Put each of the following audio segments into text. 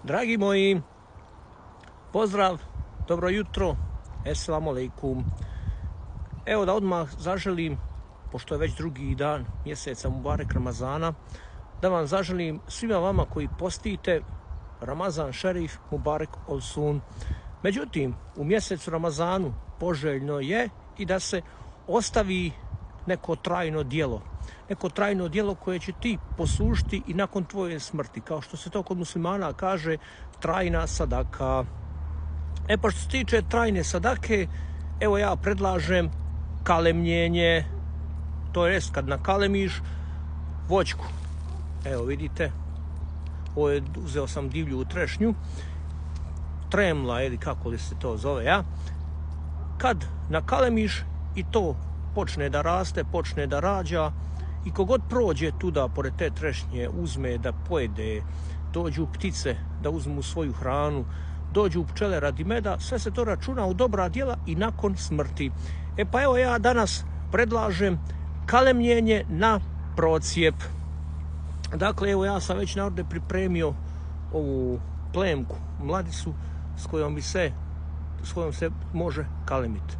Dragi moji, pozdrav, dobro jutro, esselamu alejkum. Evo da odmah zaželim, pošto je već drugi dan mjeseca Mubarek Ramazana, da vam zaželim svima vama koji postite Ramazan Šerif Mubarek Olsun. Međutim, u mjesecu Ramazanu poželjno je i da se ostavi neko trajno djelo koje će ti poslužiti i nakon tvoje smrti, kao što se to kod muslimana kaže, trajna sadaka. Pa što se tiče trajne sadake, evo ja predlažem kalemljenje, to jest kad nakalemiš voćku. Evo vidite, uzeo sam divlju trešnju, tremla ili kako li se to zove, ja. Kad nakalemiš i to počne da raste, počne da rađa, i kogod prođe tuda pored te trešnje uzme da pojede, dođu ptice da uzmu svoju hranu, dođu pčele radi meda, sve se to računa u dobra djela i nakon smrti. Pa evo ja danas predlažem kalemljenje na procijep. Dakle, evo ja sam već narode pripremio ovu plemku, mladicu s kojom se može kalemiti.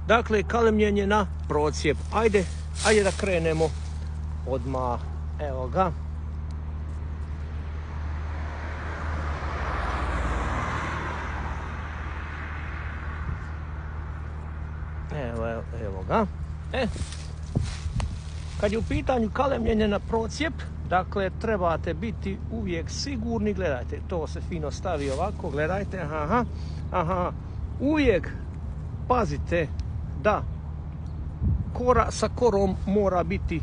Dakle, kalemljenje na procijep. Ajde da krenemo odmah. Evo ga. Evo ga. Kad je u pitanju kalemljenje na procijep, dakle, trebate biti uvijek sigurni. Gledajte, to se fino stavi ovako, gledajte, uvijek pazite da kora sa korom mora biti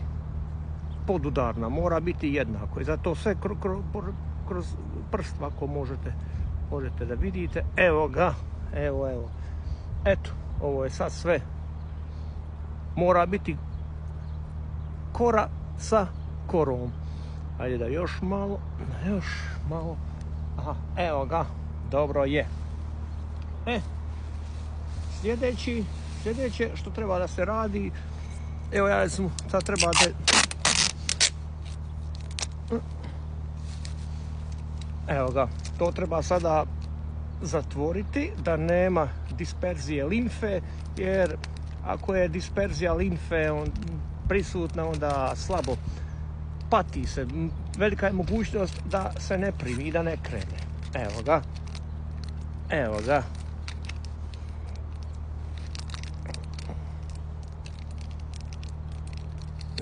podudarna, mora biti jednako, i zato sve kroz prst ako možete da vidite. Evo ga, evo. Eto, ovo je sad sve. Mora biti kora sa korom. Ajde da još malo. Evo ga, dobro je. Sljedeće što treba da se radi, evo ja recimo sad trebate, evo ga, to treba sada zatvoriti da nema disperzije limfe, jer ako je disperzija limfe prisutna, onda slabo pati se, velika je mogućnost da se ne primi i da ne krene. Evo ga.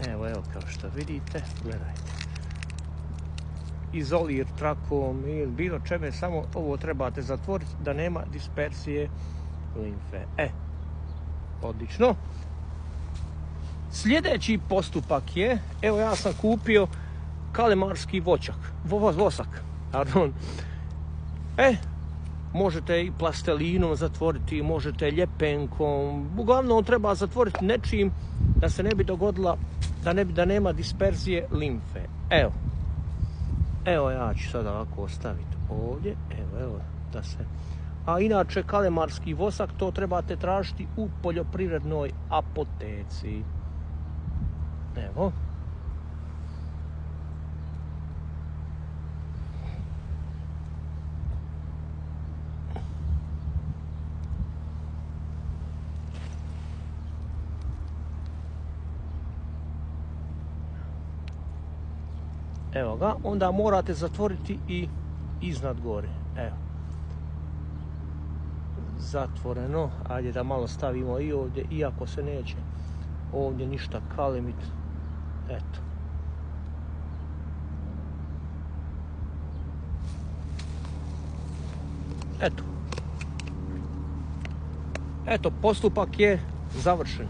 Evo kao što vidite, gledajte. Izolir trakom ili bilo čime, samo ovo trebate zatvoriti da nema disperzije limfe. Odlično. Sljedeći postupak je, evo ja sam kupio kalemarski vosak. Možete i plastelinom zatvoriti, možete ljepenkom, uglavnom treba zatvoriti nečim da se ne bi dogodila, da nema disperzije limfe. Evo ja ću sada ovako ostaviti ovdje, evo da se... A inače kalemarski vosak to trebate tražiti u poljoprivrednoj apoteci. Evo. Evo ga, onda morate zatvoriti i iznad gore. Evo. Zatvoreno. Ajde da malo stavimo i ovdje, iako se neće ovdje ništa kalemiti. Eto, postupak je završen.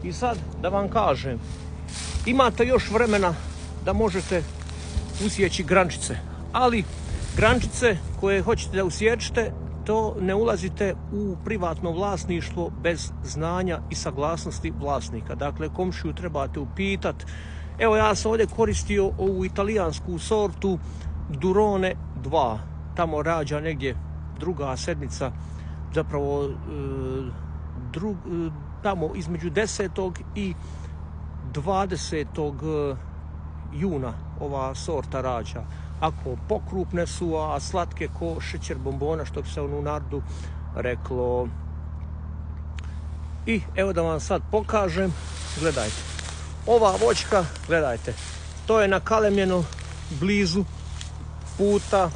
I sad da vam kažem, imate još vremena da možete usjeći grančice, ali grančice koje hoćete da usječete, to ne ulazite u privatno vlasništvo bez znanja i saglasnosti vlasnika. Dakle, komšiju trebate upitati. Evo ja sam ovdje koristio ovu italijansku sortu Durone 2. Tamo rađa negdje druga sedmica, zapravo tamo između 10. i 20. juna ova sorta rađa. ako pokrupne su, a slatke ko šećer bombona, što bi se u narodu reklo. I evo da vam sad pokažem, gledajte, ova voćka, gledajte, to je nakalemljeno blizu puta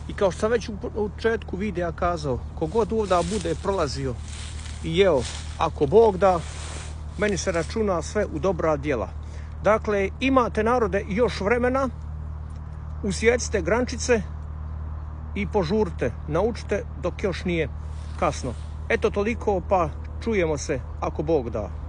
i kao što sam već u početku videa kazao, kogod ovdje bude prolazio i jeo, ako Bog da, meni se računa sve u dobra djela. Dakle, imate narode još vremena, usjecite grančice i požurite, naučite dok još nije kasno. Eto toliko, pa čujemo se ako Bog da.